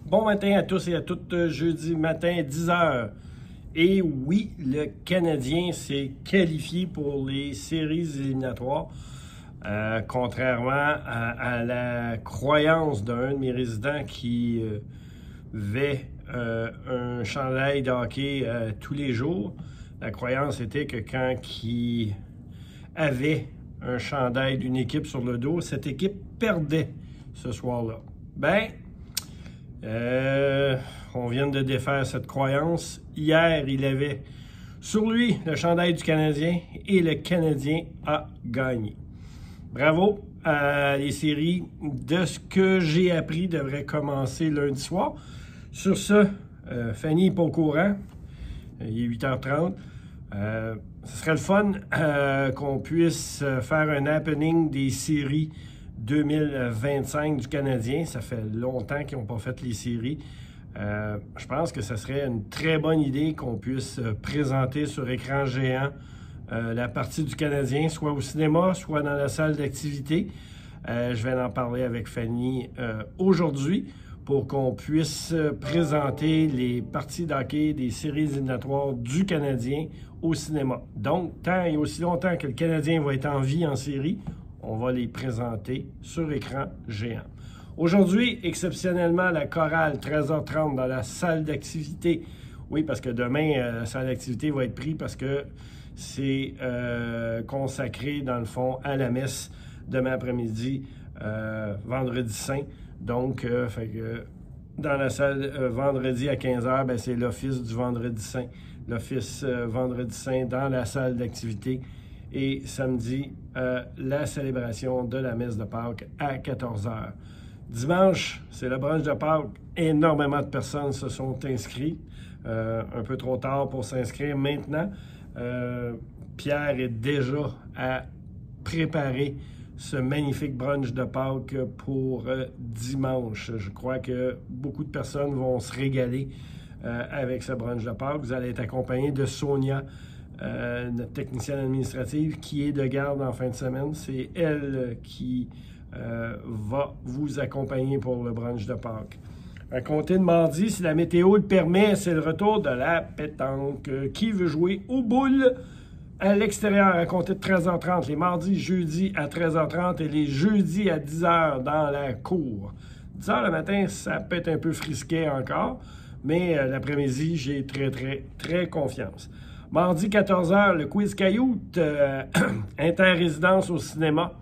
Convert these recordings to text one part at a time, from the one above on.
Bon matin à tous et à toutes, jeudi matin, 10h. Et oui, le Canadien s'est qualifié pour les séries éliminatoires, contrairement à la croyance d'un de mes résidents qui avait un chandail de hockey tous les jours. La croyance était que quand il avait un chandail d'une équipe sur le dos, cette équipe perdait ce soir-là. On vient de défaire cette croyance. Hier, il avait sur lui le chandail du Canadien et le Canadien a gagné. Bravo! Les séries, de ce que j'ai appris, devraient commencer lundi soir. Sur ce, Fanny n'est pas au courant. Il est 8h30. Ce serait le fun qu'on puisse faire un happening des séries 2025 du Canadien. Ça fait longtemps qu'ils n'ont pas fait les séries. Je pense que ce serait une très bonne idée qu'on puisse présenter sur écran géant la partie du Canadien, soit au cinéma, soit dans la salle d'activité. Je vais en parler avec Fanny aujourd'hui pour qu'on puisse présenter les parties d'hockey des séries éliminatoires du Canadien au cinéma. Donc, tant et aussi longtemps que le Canadien va être en vie en série, on va les présenter sur écran géant. Aujourd'hui, exceptionnellement, la chorale, 13h30 dans la salle d'activité. Oui, parce que demain, la salle d'activité va être prise parce que c'est consacré, dans le fond, à la messe demain après-midi, vendredi saint. Donc, dans la salle vendredi à 15h, c'est l'office du vendredi saint. L'office vendredi saint dans la salle d'activité. Et samedi, la célébration de la messe de Pâques à 14h. Dimanche, c'est le brunch de Pâques. Énormément de personnes se sont inscrites. Un peu trop tard pour s'inscrire maintenant. Pierre est déjà à préparer ce magnifique brunch de Pâques pour dimanche. Je crois que beaucoup de personnes vont se régaler avec ce brunch de Pâques. Vous allez être accompagné de Sonia, notre technicienne administrative, qui est de garde en fin de semaine. C'est elle qui va vous accompagner pour le brunch de Pâques. À compter de mardi, si la météo le permet, c'est le retour de la pétanque. Qui veut jouer aux boules à l'extérieur à compter de 13h30, les mardis, jeudis à 13h30 et les jeudis à 10h dans la cour. 10h le matin, ça peut être un peu frisquet encore, mais l'après-midi, j'ai très confiance. Mardi, 14h, le quiz cailloute, interrésidence au cinéma.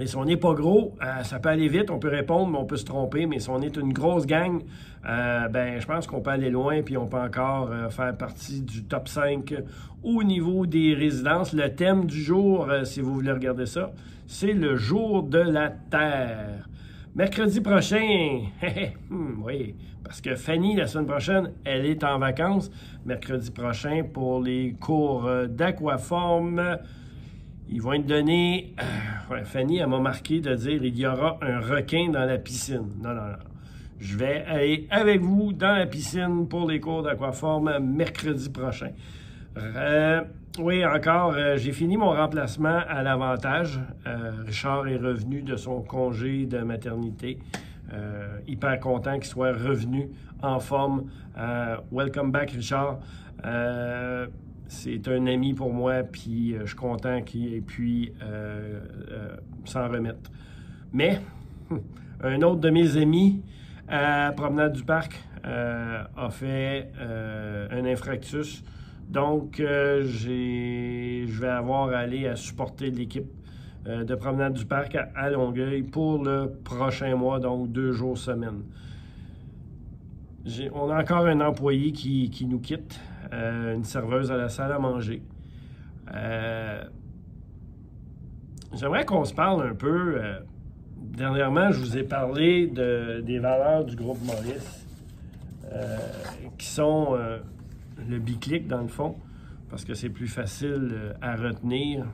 Et si on n'est pas gros, ça peut aller vite, on peut répondre, mais on peut se tromper. Mais si on est une grosse gang, je pense qu'on peut aller loin, puis on peut encore faire partie du top 5 au niveau des résidences. Le thème du jour, si vous voulez regarder ça, c'est le jour de la Terre. Mercredi prochain, oui, parce que Fanny, la semaine prochaine, elle est en vacances. Mercredi prochain, pour les cours d'aquaforme, ils vont être donnés... Fanny, elle m'a marqué de dire il y aura un requin dans la piscine. Non. Je vais aller avec vous dans la piscine pour les cours d'aquaforme mercredi prochain. Oui, encore, j'ai fini mon remplacement à l'Avantage. Richard est revenu de son congé de maternité. Hyper content qu'il soit revenu en forme. Welcome back, Richard. C'est un ami pour moi, puis je suis content qu'il ait pu s'en remettre. Mais, un autre de mes amis à Promenade du Parc a fait un infractus. Donc, je vais avoir à aller à supporter l'équipe de Promenade du Parc à Longueuil pour le prochain mois, donc 2 jours semaine. On a encore un employé qui nous quitte, une serveuse à la salle à manger. J'aimerais qu'on se parle un peu. Dernièrement, je vous ai parlé des valeurs du groupe Maurice, qui sont le biclic dans le fond, parce que c'est plus facile à retenir.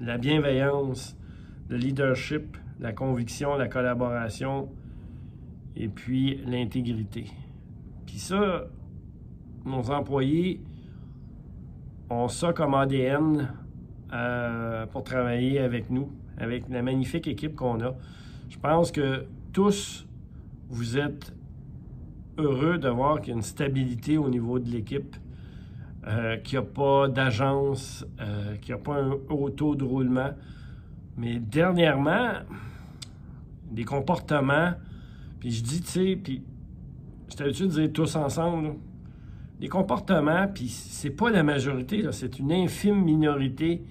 La bienveillance, le leadership, la conviction, la collaboration, et puis l'intégrité. Puis ça, nos employés ont ça comme ADN pour travailler avec nous, avec la magnifique équipe qu'on a. Je pense que tous, vous êtes heureux de voir qu'il y a une stabilité au niveau de l'équipe, qu'il n'y a pas d'agence, qu'il n'y a pas un haut taux de roulement. Mais dernièrement, des comportements, puis je dis, tu sais, puis j'étais habitué de dire tous ensemble, là, des comportements, puis c'est pas la majorité, là, c'est une infime minorité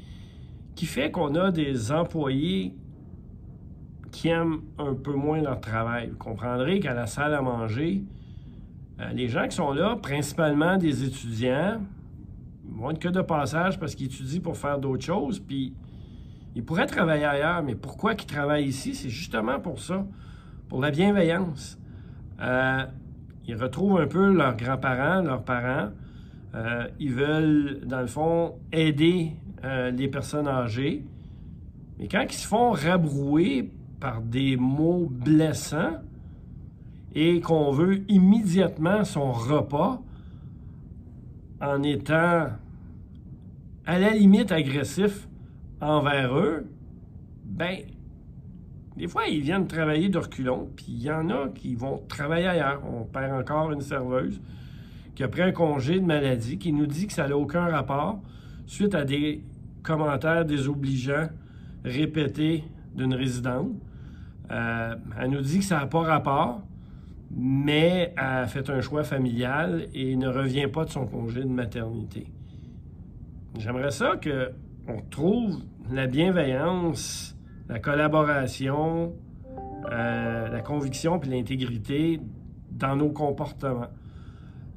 qui fait qu'on a des employés qui aiment un peu moins leur travail. Vous comprendrez qu'à la salle à manger, les gens qui sont là, principalement des étudiants, ils vont être que de passage parce qu'ils étudient pour faire d'autres choses, puis ils pourraient travailler ailleurs, mais pourquoi ils travaillent ici? C'est justement pour ça, pour la bienveillance. Ils retrouvent un peu leurs grands-parents, leurs parents. Ils veulent, dans le fond, aider les personnes âgées. Mais quand ils se font rabrouer par des mots blessants et qu'on veut immédiatement son repas en étant à la limite agressif envers eux, ben, des fois, ils viennent travailler de reculons, puis il y en a qui vont travailler ailleurs. On perd encore une serveuse qui a pris un congé de maladie, qui nous dit que ça n'a aucun rapport suite à des commentaires désobligeants répétés d'une résidente. Elle nous dit que ça n'a pas rapport, mais elle a fait un choix familial et ne revient pas de son congé de maternité. J'aimerais ça qu'on trouve la bienveillance, la collaboration, la conviction puis l'intégrité dans nos comportements.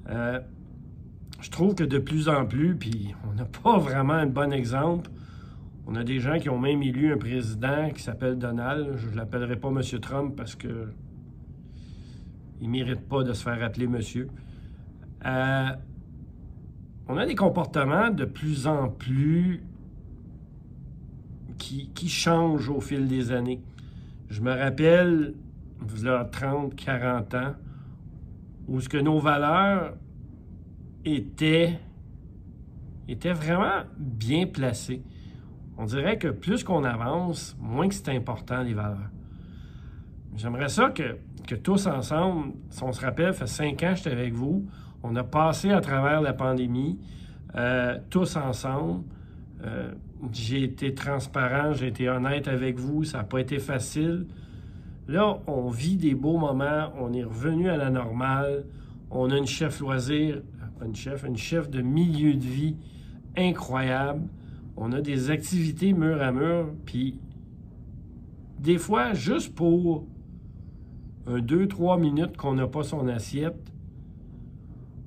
Je trouve que de plus en plus, puis on n'a pas vraiment un bon exemple, on a des gens qui ont même élu un président qui s'appelle Donald. Je ne l'appellerai pas M. Trump parce que il ne mérite pas de se faire appeler monsieur. On a des comportements de plus en plus qui changent au fil des années. Je me rappelle, il y a 30, 40 ans, où ce que nos valeurs étaient vraiment bien placées. On dirait que plus qu'on avance, moins que c'est important, les valeurs. J'aimerais ça que tous ensemble, si on se rappelle, ça fait 5 ans que j'étais avec vous, on a passé à travers la pandémie, tous ensemble. J'ai été transparent, j'ai été honnête avec vous, ça n'a pas été facile. Là, on vit des beaux moments, on est revenu à la normale, on a une chef loisir, pas une chef de milieu de vie incroyable. On a des activités mur à mur, puis des fois, juste pour 2-3 minutes qu'on n'a pas son assiette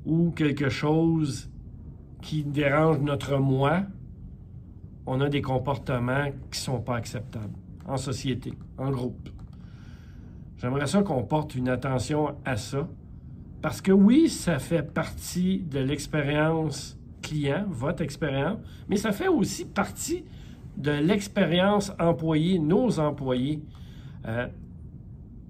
ou quelque chose qui dérange notre moi, on a des comportements qui ne sont pas acceptables en société, en groupe. J'aimerais ça qu'on porte une attention à ça, parce que oui, ça fait partie de l'expérience client, votre expérience, mais ça fait aussi partie de l'expérience employée, nos employés.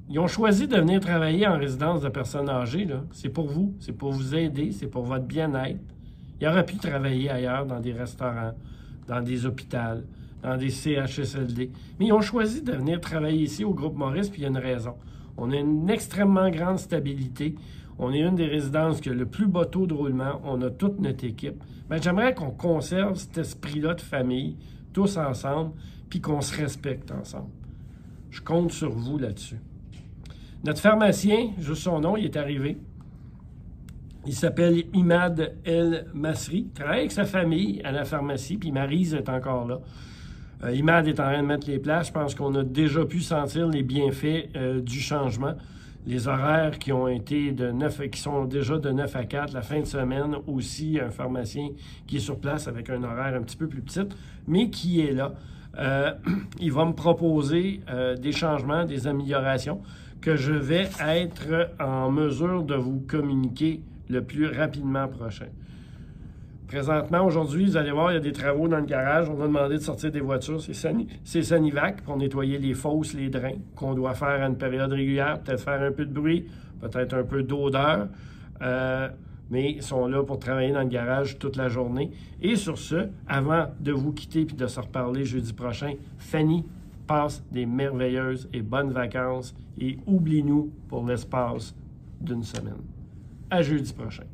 Ils ont choisi de venir travailler en résidence de personnes âgées, là. C'est pour vous, c'est pour vous aider, c'est pour votre bien-être. Ils auraient pu travailler ailleurs, dans des restaurants, dans des hôpitaux, dans des CHSLD. Mais ils ont choisi de venir travailler ici au Groupe Maurice, puis il y a une raison. On a une extrêmement grande stabilité. On est une des résidences qui a le plus bas taux de roulement. On a toute notre équipe. Bien, j'aimerais qu'on conserve cet esprit-là de famille, tous ensemble, puis qu'on se respecte ensemble. Je compte sur vous là-dessus. Notre pharmacien, juste son nom, il est arrivé. Il s'appelle Imad El Masri. Il travaille avec sa famille à la pharmacie, puis Maryse est encore là. Imad est en train de mettre les places. Je pense qu'on a déjà pu sentir les bienfaits du changement. Les horaires qui ont été qui sont déjà de 9 à 4, la fin de semaine aussi, un pharmacien qui est sur place avec un horaire un petit peu plus petit, mais qui est là. Il va me proposer des changements, des améliorations que je vais être en mesure de vous communiquer le plus rapidement prochain. Présentement, aujourd'hui, vous allez voir, il y a des travaux dans le garage. On a demandé de sortir des voitures. C'est Sanivac pour nettoyer les fosses, les drains, qu'on doit faire à une période régulière. Peut-être faire un peu de bruit, peut-être un peu d'odeur. Mais ils sont là pour travailler dans le garage toute la journée. Et sur ce, avant de vous quitter puis de se reparler jeudi prochain, Fanny, passe des merveilleuses et bonnes vacances et oublie-nous pour l'espace d'une semaine. à jeudi prochain.